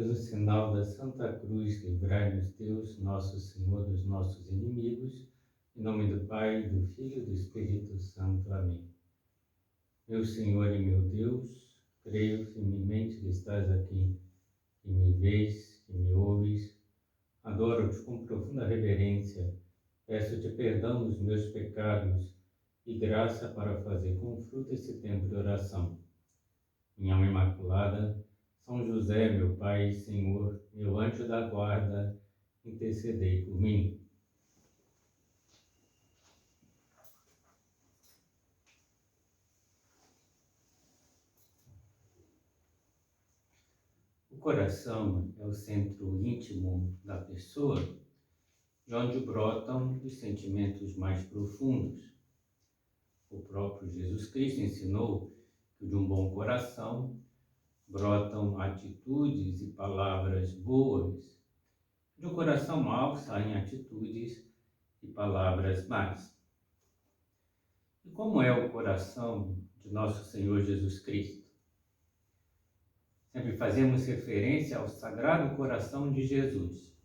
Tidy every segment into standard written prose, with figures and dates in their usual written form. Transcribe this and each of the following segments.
Pelo sinal da Santa Cruz, livrai-nos Deus, nosso Senhor, dos nossos inimigos. Em nome do Pai, do Filho e do Espírito Santo. Amém. Meu Senhor e meu Deus, creio firmemente que estás aqui, que me vês, que me ouves. Adoro-te com profunda reverência. Peço-te perdão dos meus pecados e graça para fazer com fruto esse tempo de oração. Minha Mãe Imaculada, São José, meu Pai e Senhor, meu anjo da guarda, intercedei por mim. O coração é o centro íntimo da pessoa, de onde brotam os sentimentos mais profundos. O próprio Jesus Cristo ensinou que de um bom coração brotam atitudes e palavras boas. De um coração mau saem atitudes e palavras más. E como é o coração de nosso Senhor Jesus Cristo? Sempre fazemos referência ao Sagrado Coração de Jesus,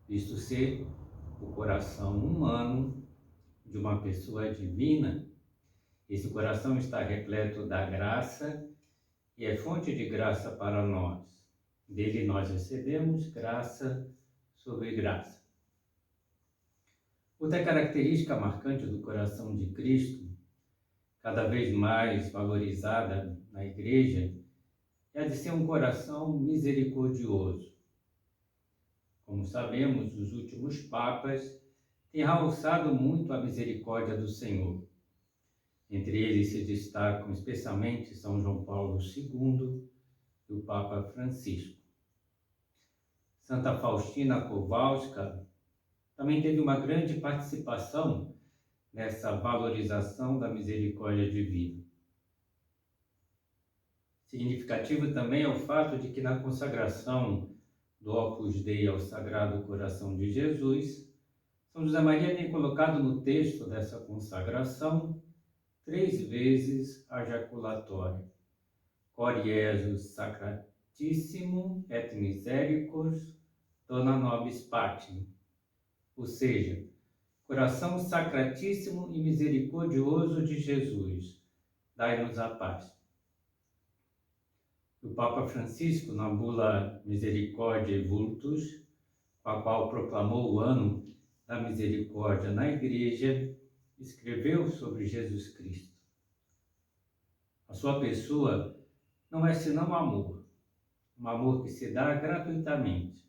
visto ser o coração humano de uma pessoa divina. Esse coração está repleto da graça e é fonte de graça para nós. Dele nós recebemos graça sobre graça. Outra característica marcante do coração de Cristo, cada vez mais valorizada na Igreja, é a de ser um coração misericordioso. Como sabemos, os últimos papas têm realçado muito a misericórdia do Senhor. Entre eles se destacam especialmente São João Paulo II e o Papa Francisco. Santa Faustina Kowalska também teve uma grande participação nessa valorização da misericórdia divina. Significativo também é o fato de que na consagração do Opus Dei ao Sagrado Coração de Jesus, São José Maria tem colocado no texto dessa consagração 3 vezes a jaculatória. Cor Jesus Sacratissimum et Misericors Dona Nobis Patrim. Ou seja, coração sacratíssimo e misericordioso de Jesus, dai-nos a paz. O Papa Francisco, na bula Misericordiae Vultus, com a qual proclamou o ano da misericórdia na Igreja, escreveu sobre Jesus Cristo. A sua pessoa não é senão amor, um amor que se dá gratuitamente.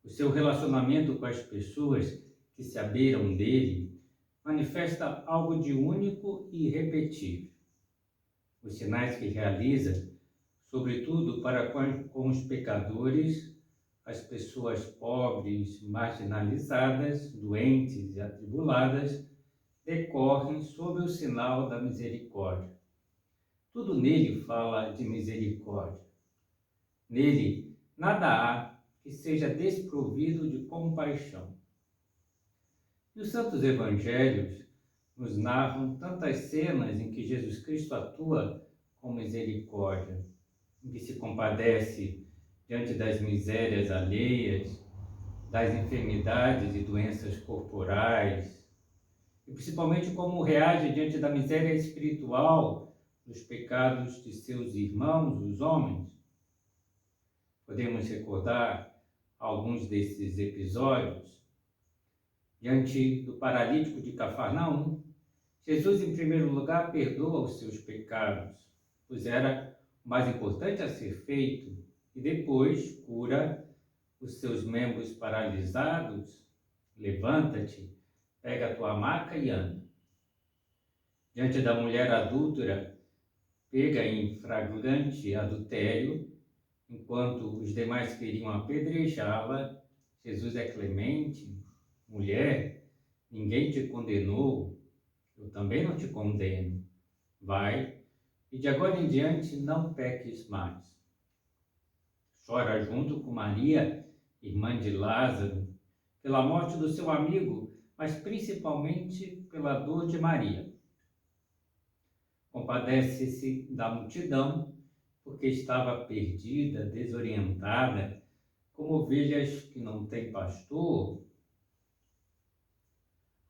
O seu relacionamento com as pessoas que se abeiram dele manifesta algo de único e irrepetível. Os sinais que realiza, sobretudo para com os pecadores, as pessoas pobres, marginalizadas, doentes e atribuladas, decorrem sob o sinal da misericórdia. Tudo nele fala de misericórdia. Nele nada há que seja desprovido de compaixão. E os santos evangelhos nos narram tantas cenas em que Jesus Cristo atua com misericórdia, em que se compadece diante das misérias alheias, das enfermidades e doenças corporais, e principalmente como reage diante da miséria espiritual, dos pecados de seus irmãos, os homens. Podemos recordar alguns desses episódios. Diante do paralítico de Cafarnaum, Jesus, em primeiro lugar, perdoa os seus pecados, pois era o mais importante a ser feito, e depois cura os seus membros paralisados. Levanta-te, pega a tua maca e anda. Diante da mulher adúltera, pega em flagrante adultério, enquanto os demais queriam apedrejá-la, Jesus é clemente. Mulher, ninguém te condenou, eu também não te condeno. Vai, e de agora em diante não peques mais. Chora junto com Maria, irmã de Lázaro, pela morte do seu amigo, mas principalmente pela dor de Maria. Compadece-se da multidão, porque estava perdida, desorientada, como ovelhas que não têm pastor.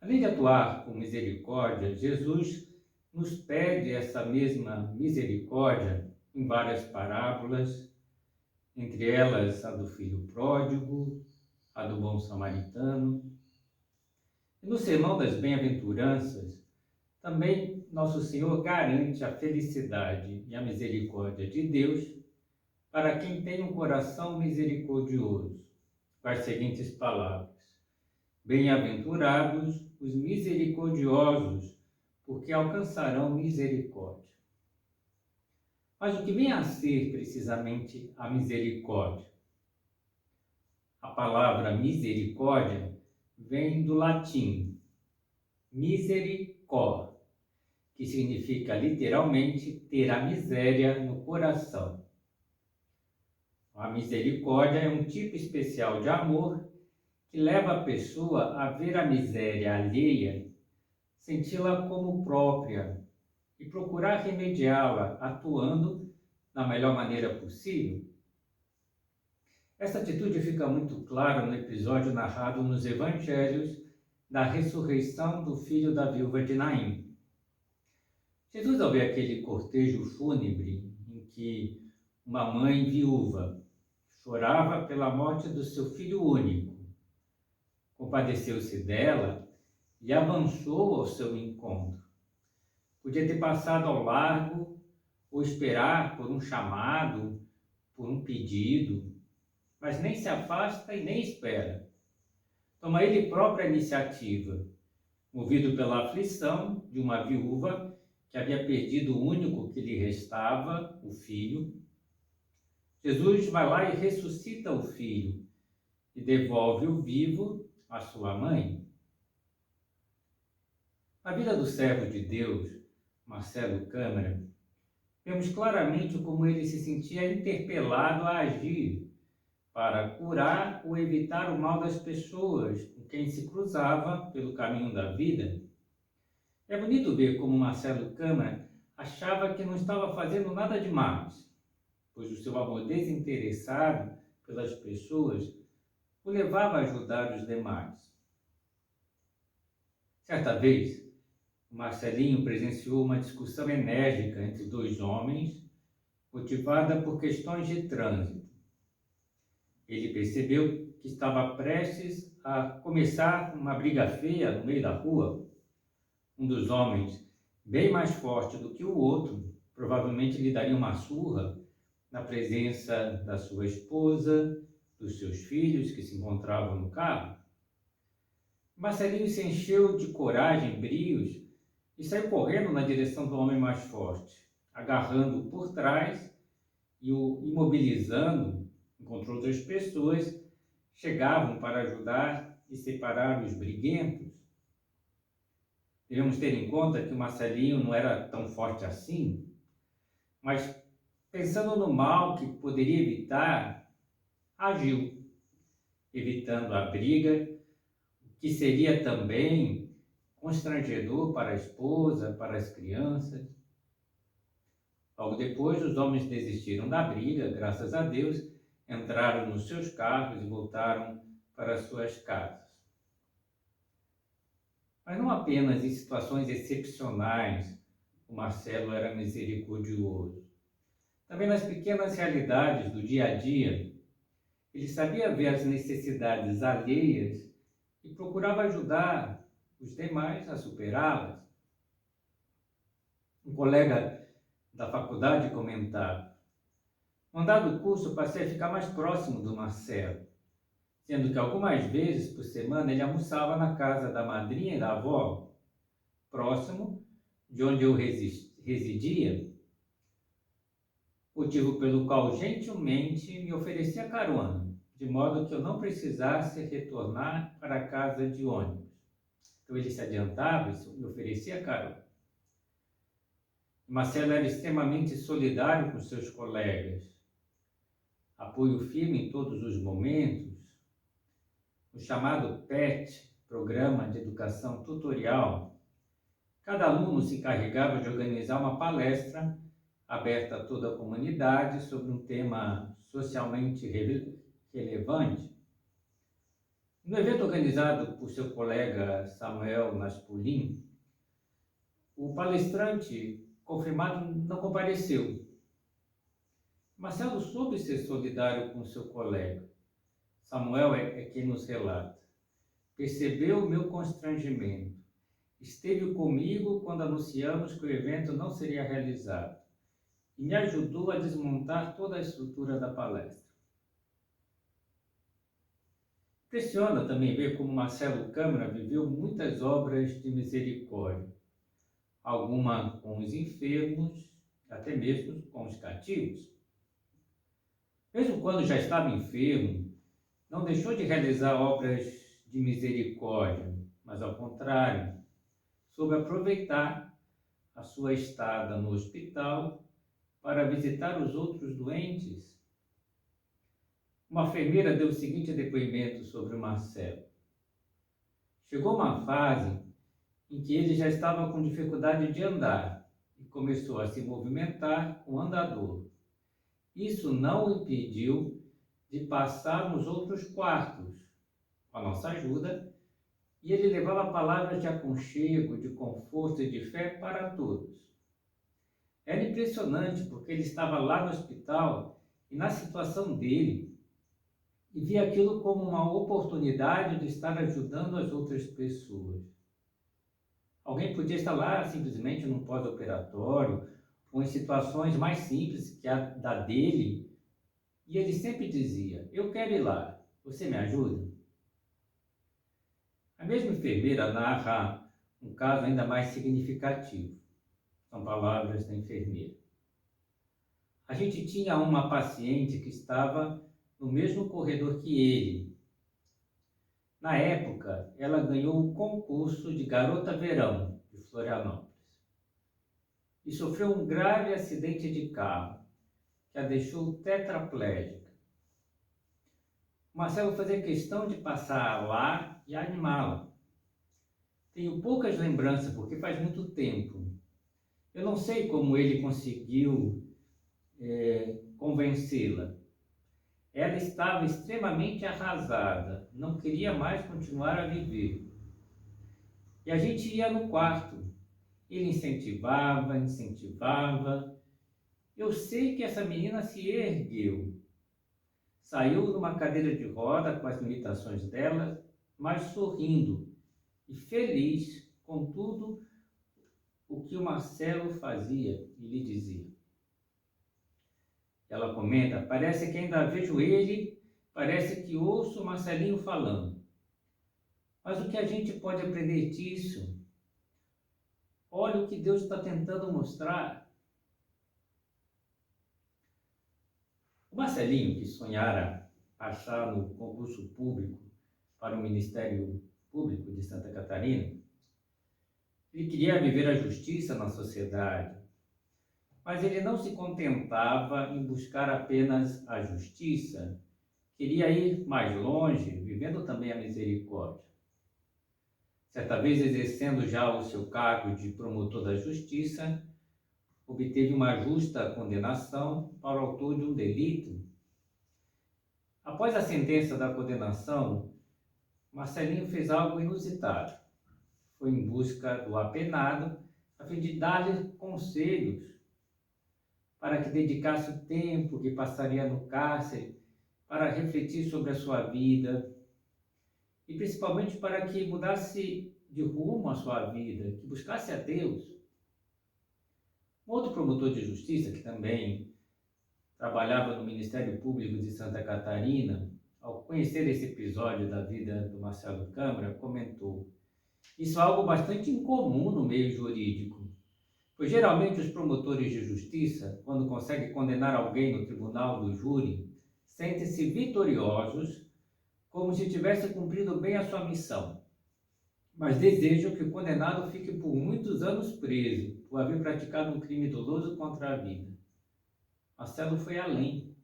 Além de atuar com misericórdia, Jesus nos pede essa mesma misericórdia em várias parábolas, entre elas a do filho pródigo, a do bom samaritano. E no Sermão das Bem-aventuranças, também Nosso Senhor garante a felicidade e a misericórdia de Deus para quem tem um coração misericordioso, com as seguintes palavras: Bem-aventurados os misericordiosos, porque alcançarão misericórdia. Mas o que vem a ser precisamente a misericórdia? A palavra misericórdia vem do latim misericor, que significa literalmente ter a miséria no coração. A misericórdia é um tipo especial de amor que leva a pessoa a ver a miséria alheia, senti-la como própria e procurar remediá-la, atuando da melhor maneira possível. Essa atitude fica muito clara no episódio narrado nos Evangelhos da ressurreição do filho da viúva de Naim. Jesus, ao ver aquele cortejo fúnebre em que uma mãe viúva chorava pela morte do seu filho único, compadeceu-se dela e avançou ao seu encontro. Podia ter passado ao largo ou esperar por um chamado, por um pedido, mas nem se afasta e nem espera. Toma ele própria iniciativa, movido pela aflição de uma viúva que havia perdido o único que lhe restava, o filho. Jesus vai lá e ressuscita o filho e devolve-o vivo à sua mãe. Na vida do servo de Deus, Marcelo Câmara, vemos claramente como ele se sentia interpelado a agir para curar ou evitar o mal das pessoas com quem se cruzava pelo caminho da vida. É bonito ver como Marcelo Câmara achava que não estava fazendo nada demais, pois o seu amor desinteressado pelas pessoas o levava a ajudar os demais. Certa vez, Marcelinho presenciou uma discussão enérgica entre dois homens, motivada por questões de trânsito. Ele percebeu que estava prestes a começar uma briga feia no meio da rua. Um dos homens, bem mais forte do que o outro, provavelmente lhe daria uma surra na presença da sua esposa, dos seus filhos que se encontravam no carro. Marcelinho se encheu de coragem, brios, e saiu correndo na direção do homem mais forte, agarrando-o por trás e o imobilizando, enquanto outras pessoas chegavam para ajudar e separar os briguentos. Devemos ter em conta que o Marcelinho não era tão forte assim, mas pensando no mal que poderia evitar, agiu, evitando a briga, que seria também constrangedor para a esposa, para as crianças. Logo depois, os homens desistiram da briga, graças a Deus, entraram nos seus carros e voltaram para suas casas. Mas não apenas em situações excepcionais o Marcelo era misericordioso. Também nas pequenas realidades do dia a dia, ele sabia ver as necessidades alheias e procurava ajudar os demais a superá-las. Um colega da faculdade comentava: no andar do curso, passei a ficar mais próximo do Marcelo, sendo que algumas vezes por semana ele almoçava na casa da madrinha e da avó, próximo de onde eu residia, motivo pelo qual gentilmente me oferecia carona, de modo que eu não precisasse retornar para casa de ônibus. Então ele se adiantava e me oferecia carona. Marcelo era extremamente solidário com seus colegas, apoio firme em todos os momentos. O chamado PET, Programa de Educação Tutorial, cada aluno se encarregava de organizar uma palestra aberta a toda a comunidade sobre um tema socialmente relevante. No evento organizado por seu colega Samuel Naspolin, o palestrante confirmado não compareceu. Marcelo soube ser solidário com seu colega. Samuel é quem nos relata. Percebeu o meu constrangimento. Esteve comigo quando anunciamos que o evento não seria realizado e me ajudou a desmontar toda a estrutura da palestra. Impressiona também ver como Marcelo Câmara viveu muitas obras de misericórdia, alguma com os enfermos, até mesmo com os cativos. Mesmo quando já estava enfermo, não deixou de realizar obras de misericórdia, mas ao contrário, soube aproveitar a sua estada no hospital para visitar os outros doentes. Uma enfermeira deu o seguinte depoimento sobre Marcelo. Chegou uma fase em que ele já estava com dificuldade de andar e começou a se movimentar com andador. Isso não o impediu de passar nos outros quartos, com a nossa ajuda, e ele levava palavras de aconchego, de conforto e de fé para todos. Era impressionante porque ele estava lá no hospital e na situação dele, e via aquilo como uma oportunidade de estar ajudando as outras pessoas. Alguém podia estar lá simplesmente num pós-operatório, ou em situações mais simples que a da dele, e ele sempre dizia, eu quero ir lá, você me ajuda? A mesma enfermeira narra um caso ainda mais significativo. São palavras da enfermeira. A gente tinha uma paciente que estava no mesmo corredor que ele. Na época, ela ganhou o concurso de Garota Verão de Florianópolis e sofreu um grave acidente de carro que a deixou tetraplégica. Marcelo fazia questão de passar lá e animá-la. Tenho poucas lembranças porque faz muito tempo. Eu não sei como ele conseguiu convencê-la. Ela estava extremamente arrasada, não queria mais continuar a viver. E a gente ia no quarto. Ele incentivava. Eu sei que essa menina se ergueu. Saiu numa cadeira de roda com as limitações dela, mas sorrindo e feliz com tudo o que o Marcelo fazia e lhe dizia. Ela comenta, parece que ainda vejo ele, parece que ouço o Marcelinho falando. Mas o que a gente pode aprender disso? Olha o que Deus está tentando mostrar. O Marcelinho, que sonhara passar no concurso público para o Ministério Público de Santa Catarina, ele queria viver a justiça na sociedade, mas ele não se contentava em buscar apenas a justiça, queria ir mais longe, vivendo também a misericórdia. Certa vez, exercendo já o seu cargo de promotor da justiça, obteve uma justa condenação para o autor de um delito. Após a sentença da condenação, Marcelinho fez algo inusitado. Foi em busca do apenado, a fim de dar-lhe conselhos para que dedicasse o tempo que passaria no cárcere para refletir sobre a sua vida e principalmente para que mudasse de rumo a sua vida, que buscasse a Deus. Um outro promotor de justiça, que também trabalhava no Ministério Público de Santa Catarina, ao conhecer esse episódio da vida do Marcelo Câmara, comentou: isso é algo bastante incomum no meio jurídico, pois geralmente os promotores de justiça, quando conseguem condenar alguém no tribunal do júri, sentem-se vitoriosos, como se tivessem cumprido bem a sua missão, mas desejam que o condenado fique por muitos anos preso, por haver praticado um crime doloso contra a vida. Marcelo foi além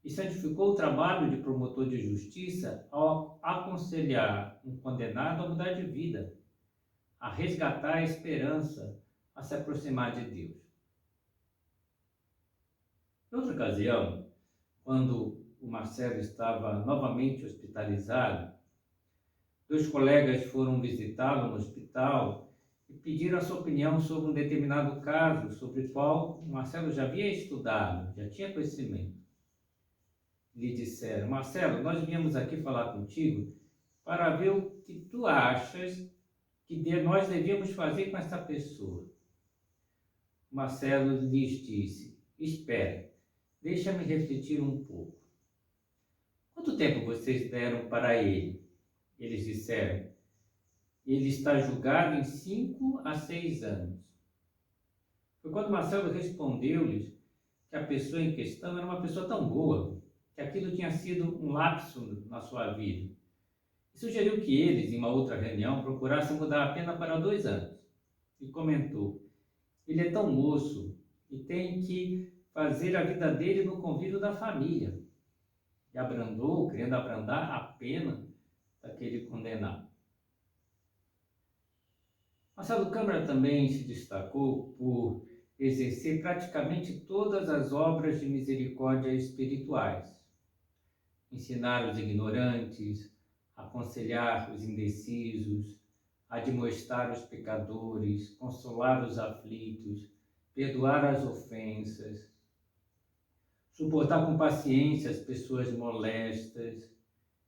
e santificou o trabalho de promotor de justiça ao aconselhar um condenado a mudar de vida, a resgatar a esperança, a se aproximar de Deus. Em outra ocasião, quando o Marcelo estava novamente hospitalizado, dois colegas foram visitá-lo no hospital e pediram a sua opinião sobre um determinado caso, sobre o qual o Marcelo já havia estudado, já tinha conhecimento. Lhe disseram: Marcelo, nós viemos aqui falar contigo para ver o que tu achas que nós devíamos fazer com essa pessoa. Marcelo lhes disse: espera, deixa-me refletir um pouco. Quanto tempo vocês deram para ele? Eles disseram: ele está julgado em 5 a 6 anos. Foi quando Marcelo respondeu-lhes que a pessoa em questão era uma pessoa tão boa, que aquilo tinha sido um lapso na sua vida. E sugeriu que eles, em uma outra reunião, procurassem mudar a pena para 2 anos. E comentou: ele é tão moço e tem que fazer a vida dele no convívio da família. E abrandou, querendo abrandar a pena daquele condenado. Marcelo Câmara também se destacou por exercer praticamente todas as obras de misericórdia espirituais. Ensinar os ignorantes, aconselhar os indecisos, admoestar os pecadores, consolar os aflitos, perdoar as ofensas, suportar com paciência as pessoas molestas,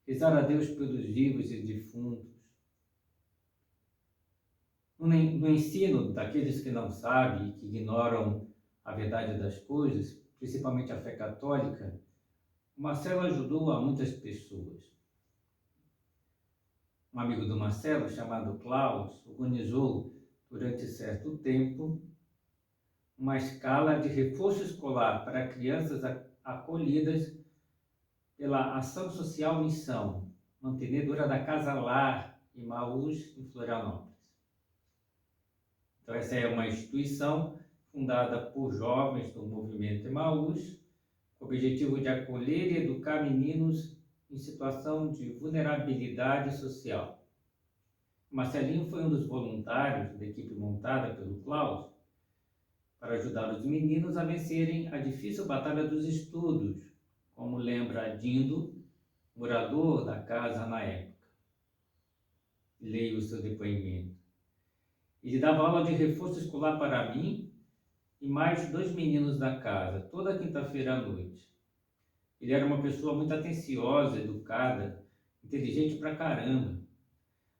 rezar a Deus pelos vivos e defuntos. No ensino daqueles que não sabem e que ignoram a verdade das coisas, principalmente a fé católica, Marcelo ajudou a muitas pessoas. Um amigo do Marcelo, chamado Klaus, organizou, durante certo tempo, uma escala de reforço escolar para crianças acolhidas pela Ação Social Missão, mantenedora da Casa Lar Emaús, em Florianópolis. Então, essa é uma instituição fundada por jovens do movimento Emaús, com o objetivo de acolher e educar meninos em situação de vulnerabilidade social. Marcelinho foi um dos voluntários da equipe montada pelo Klaus para ajudar os meninos a vencerem a difícil batalha dos estudos, como lembra Dindo, morador da casa na época. Leio o seu depoimento. Ele dava aula de reforço escolar para mim e mais 2 meninos da casa, toda quinta-feira à noite. Ele era uma pessoa muito atenciosa, educada, inteligente pra caramba.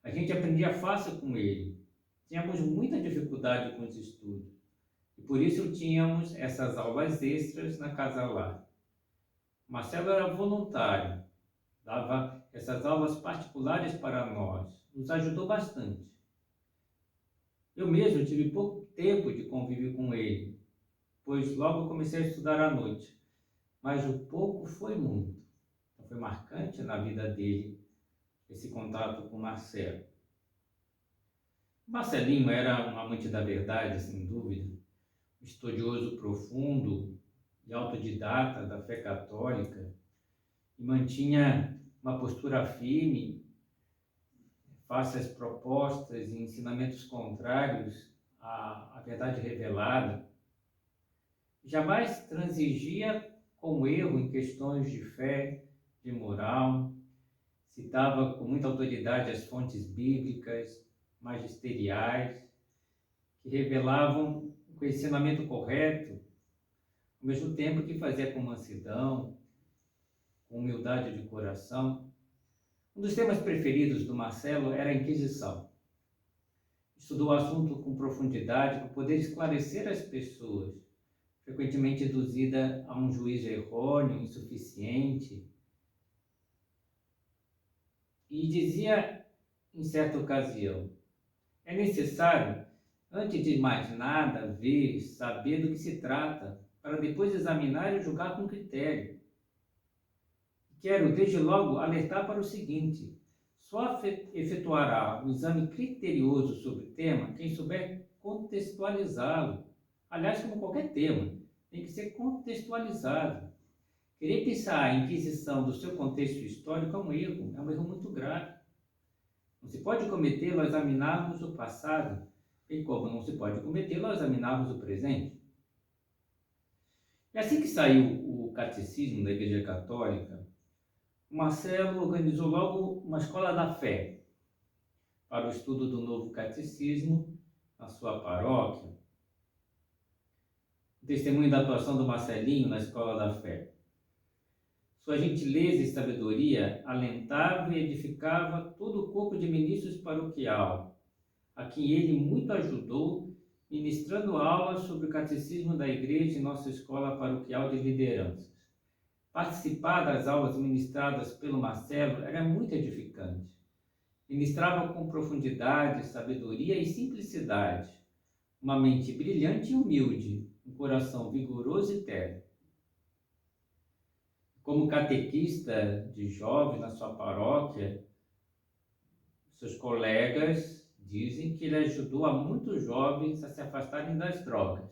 A gente aprendia fácil com ele. Tínhamos muita dificuldade com os estudos. E por isso tínhamos essas aulas extras na casa lá. Marcelo era voluntário, dava essas aulas particulares para nós, nos ajudou bastante. Eu mesmo tive pouco tempo de convívio com ele, pois logo comecei a estudar à noite, mas o pouco foi muito. Então, foi marcante na vida dele esse contato com Marcelo. Marcelinho era um amante da verdade, sem dúvida, um estudioso profundo e autodidata da fé católica, e mantinha uma postura firme face às propostas e ensinamentos contrários à verdade revelada. Jamais transigia com o erro em questões de fé, de moral, citava com muita autoridade as fontes bíblicas, magisteriais, que revelavam o ensinamento correto, ao mesmo tempo que fazia com mansidão, com humildade de coração. Um dos temas preferidos do Marcelo era a Inquisição. Estudou o assunto com profundidade para poder esclarecer as pessoas, frequentemente induzida a um juízo errôneo, insuficiente. E dizia, em certa ocasião, é necessário, antes de mais nada, ver, saber do que se trata, para depois examinar e julgar com critério. Quero, desde logo, alertar para o seguinte: só efetuará um exame criterioso sobre o tema quem souber contextualizá-lo. Aliás, como qualquer tema, tem que ser contextualizado. Querer pensar a Inquisição do seu contexto histórico é um erro muito grave. Não se pode cometê-lo ao examinarmos o passado, bem como não se pode cometê-lo ao examinarmos o presente. E assim que saiu o catecismo da Igreja Católica, o Marcelo organizou logo uma escola da fé para o estudo do novo catecismo na sua paróquia. O testemunho da atuação do Marcelinho na escola da fé. Sua gentileza e sabedoria alentava e edificava todo o corpo de ministros paroquial, a quem ele muito ajudou, ministrando aulas sobre o catecismo da Igreja em nossa escola paroquial de lideranças. Participar das aulas ministradas pelo Marcelo era muito edificante. Ministrava com profundidade, sabedoria e simplicidade, uma mente brilhante e humilde, um coração vigoroso e terno. Como catequista de jovens na sua paróquia, seus colegas dizem que ele ajudou a muitos jovens a se afastarem das drogas.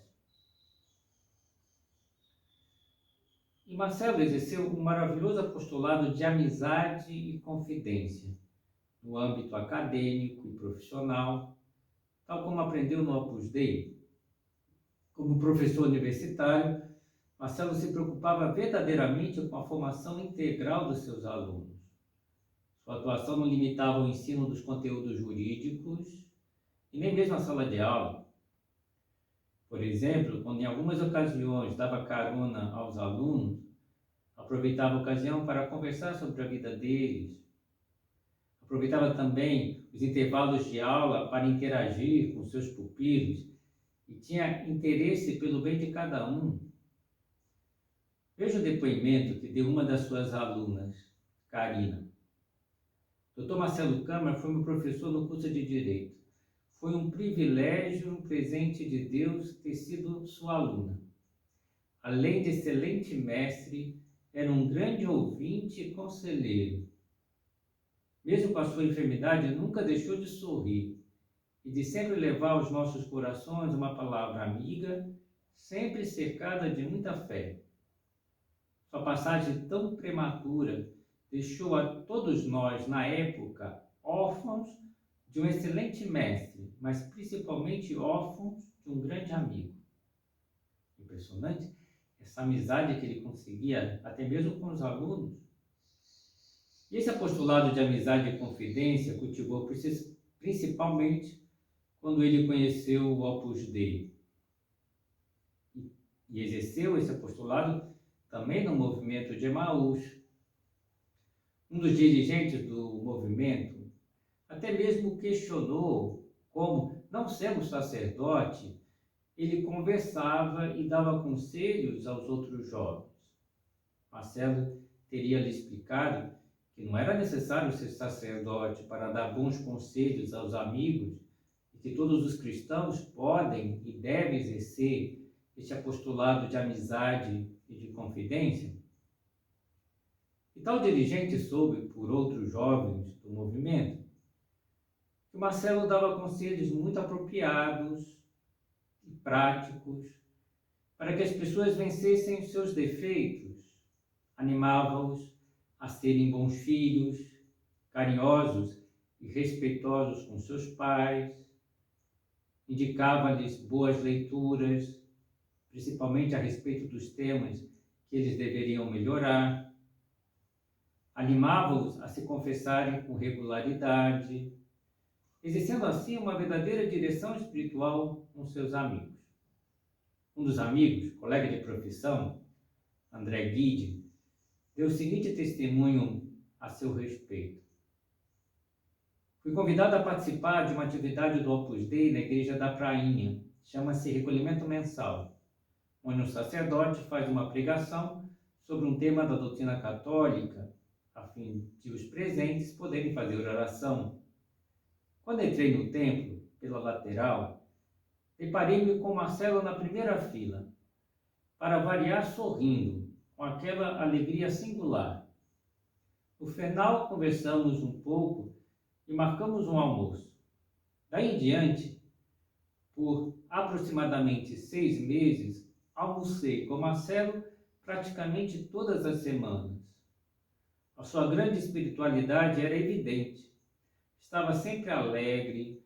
E Marcelo exerceu um maravilhoso apostolado de amizade e confidência no âmbito acadêmico e profissional, tal como aprendeu no Opus Dei. Como professor universitário, Marcelo se preocupava verdadeiramente com a formação integral dos seus alunos. Sua atuação não limitava o ensino dos conteúdos jurídicos e nem mesmo a sala de aula. Por exemplo, quando em algumas ocasiões dava carona aos alunos, aproveitava a ocasião para conversar sobre a vida deles. Aproveitava também os intervalos de aula para interagir com seus pupilos e tinha interesse pelo bem de cada um. Veja o depoimento que deu uma das suas alunas, Karina. Dr. Marcelo Câmara foi meu professor no curso de Direito. Foi um privilégio, um presente de Deus ter sido sua aluna. Além de excelente mestre, era um grande ouvinte e conselheiro. Mesmo com a sua enfermidade, nunca deixou de sorrir e de sempre levar aos nossos corações uma palavra amiga, sempre cercada de muita fé. Sua passagem tão prematura deixou a todos nós, na época, órfãos de um excelente mestre, mas principalmente órfãos de um grande amigo. Impressionante essa amizade que ele conseguia, até mesmo com os alunos. E esse apostolado de amizade e confidência cultivou principalmente quando ele conheceu o Opus Dei. E exerceu esse apostolado também no movimento de Emaús. Um dos dirigentes do movimento até mesmo questionou como, não sendo sacerdote, ele conversava e dava conselhos aos outros jovens. Marcelo teria lhe explicado que não era necessário ser sacerdote para dar bons conselhos aos amigos e que todos os cristãos podem e devem exercer este apostolado de amizade e de confidência. E tal dirigente soube, por outros jovens do movimento, que Marcelo dava conselhos muito apropriados e práticos para que as pessoas vencessem os seus defeitos, animava-os a serem bons filhos, carinhosos e respeitosos com seus pais, indicava-lhes boas leituras, principalmente a respeito dos temas que eles deveriam melhorar, animava-os a se confessarem com regularidade, exercendo assim uma verdadeira direção espiritual com seus amigos. Um dos amigos, colega de profissão, André Guide, deu o seguinte testemunho a seu respeito. Fui convidado a participar de uma atividade do Opus Dei na Igreja da Prainha, chama-se Recolhimento Mensal, onde um sacerdote faz uma pregação sobre um tema da doutrina católica, a fim de os presentes poderem fazer oração. Quando entrei no templo, pela lateral, deparei-me com Marcelo na primeira fila, para variar sorrindo, com aquela alegria singular. No final, conversamos um pouco e marcamos um almoço. Daí em diante, por aproximadamente 6 meses, almocei com Marcelo praticamente todas as semanas. A sua grande espiritualidade era evidente. Estava sempre alegre,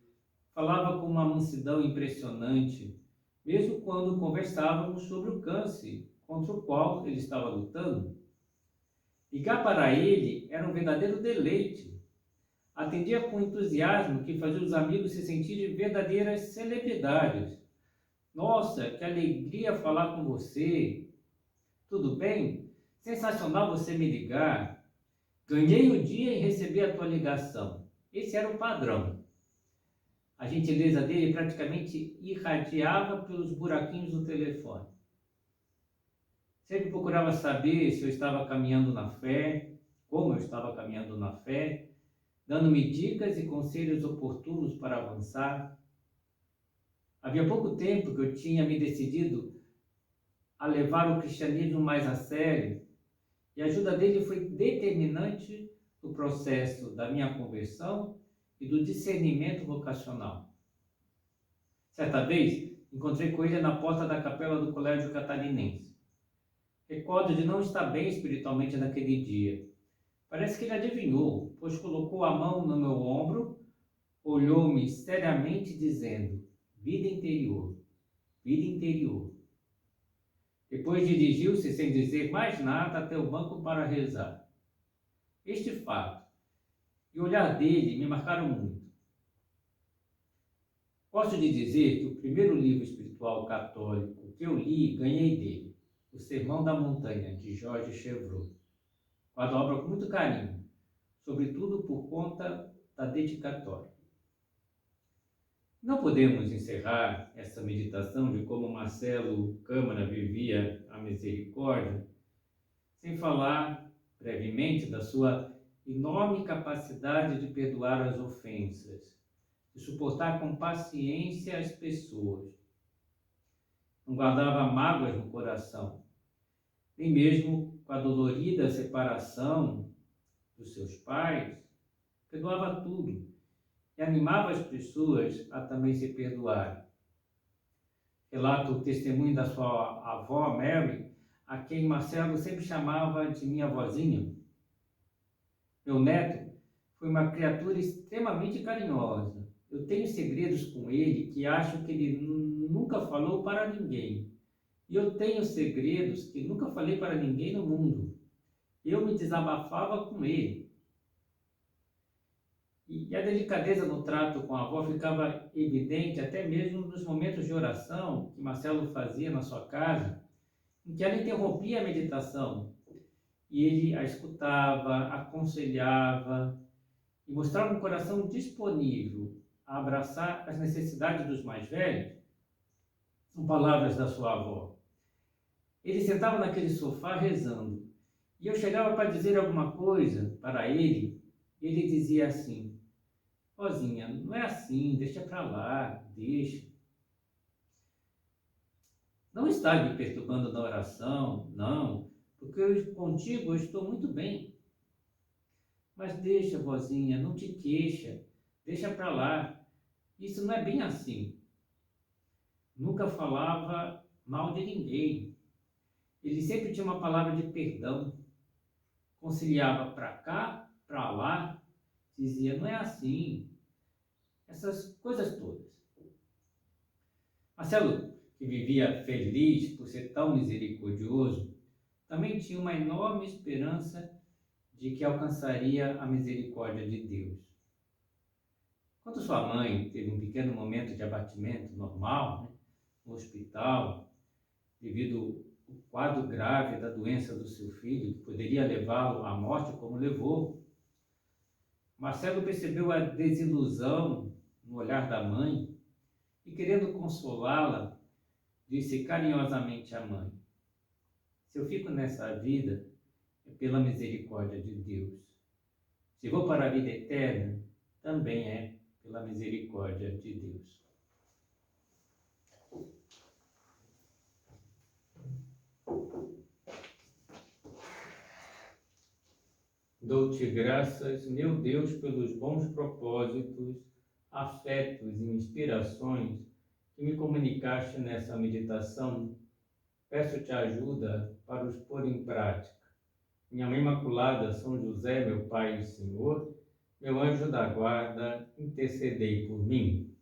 falava com uma mansidão impressionante, mesmo quando conversávamos sobre o câncer contra o qual ele estava lutando. Ligar para ele era um verdadeiro deleite. Atendia com entusiasmo que fazia os amigos se sentirem verdadeiras celebridades. Nossa, que alegria falar com você! Tudo bem? Sensacional você me ligar. Ganhei o dia e recebi a tua ligação. Esse era o padrão. A gentileza dele praticamente irradiava pelos buraquinhos do telefone. Sempre procurava saber se eu estava caminhando na fé, como eu estava caminhando na fé, dando-me dicas e conselhos oportunos para avançar. Havia pouco tempo que eu tinha me decidido a levar o cristianismo mais a sério, e a ajuda dele foi determinante no processo da minha conversão e do discernimento vocacional. Certa vez, encontrei com ele na porta da capela do Colégio Catarinense. Recordo de não estar bem espiritualmente naquele dia. Parece que ele adivinhou, pois colocou a mão no meu ombro, olhou-me seriamente dizendo: vida interior, vida interior. Depois dirigiu-se sem dizer mais nada até o banco para rezar. Este fato e o olhar dele me marcaram muito. Gosto de dizer que o primeiro livro espiritual católico que eu li, ganhei dele, O Sermão da Montanha, de Jorge Chevreul. Guardo a obra com muito carinho, sobretudo por conta da dedicatória. Não podemos encerrar essa meditação de como Marcelo Câmara vivia a misericórdia sem falar brevemente da sua enorme capacidade de perdoar as ofensas, de suportar com paciência as pessoas. Não guardava mágoas no coração, nem mesmo com a dolorida separação dos seus pais, perdoava tudo e animava as pessoas a também se perdoarem. Relata o testemunho da sua avó Mary, a quem Marcelo sempre chamava de minha vozinha. Meu neto foi uma criatura extremamente carinhosa. Eu tenho segredos com ele que acho que ele nunca falou para ninguém. E eu tenho segredos que nunca falei para ninguém no mundo. Eu me desabafava com ele. E a delicadeza no trato com a avó ficava evidente até mesmo nos momentos de oração que Marcelo fazia na sua casa, em que ela interrompia a meditação e ele a escutava, aconselhava e mostrava um coração disponível a abraçar as necessidades dos mais velhos. São palavras da sua avó. Ele sentava naquele sofá rezando e eu chegava para dizer alguma coisa para ele, e ele dizia assim: vozinha, não é assim, deixa para lá, deixa. Não está me perturbando na oração, não, porque contigo eu estou muito bem. Mas deixa, vozinha, não te queixa, deixa para lá. Isso não é bem assim. Nunca falava mal de ninguém. Ele sempre tinha uma palavra de perdão. Conciliava para cá, para lá, dizia, não é assim. Essas coisas todas. Marcelo, que vivia feliz por ser tão misericordioso, também tinha uma enorme esperança de que alcançaria a misericórdia de Deus. Quando sua mãe teve um pequeno momento de abatimento normal, no hospital, devido ao quadro grave da doença do seu filho, que poderia levá-lo à morte como levou, Marcelo percebeu a desilusão no olhar da mãe e, querendo consolá-la, disse carinhosamente à mãe: se eu fico nessa vida, é pela misericórdia de Deus. Se vou para a vida eterna, também é pela misericórdia de Deus. Dou-te graças, meu Deus, pelos bons propósitos, afetos e inspirações que me comunicaste nessa meditação. Peço-te ajuda para os pôr em prática. Minha Mãe Imaculada, São José, meu Pai e Senhor, meu anjo da guarda, intercedei por mim.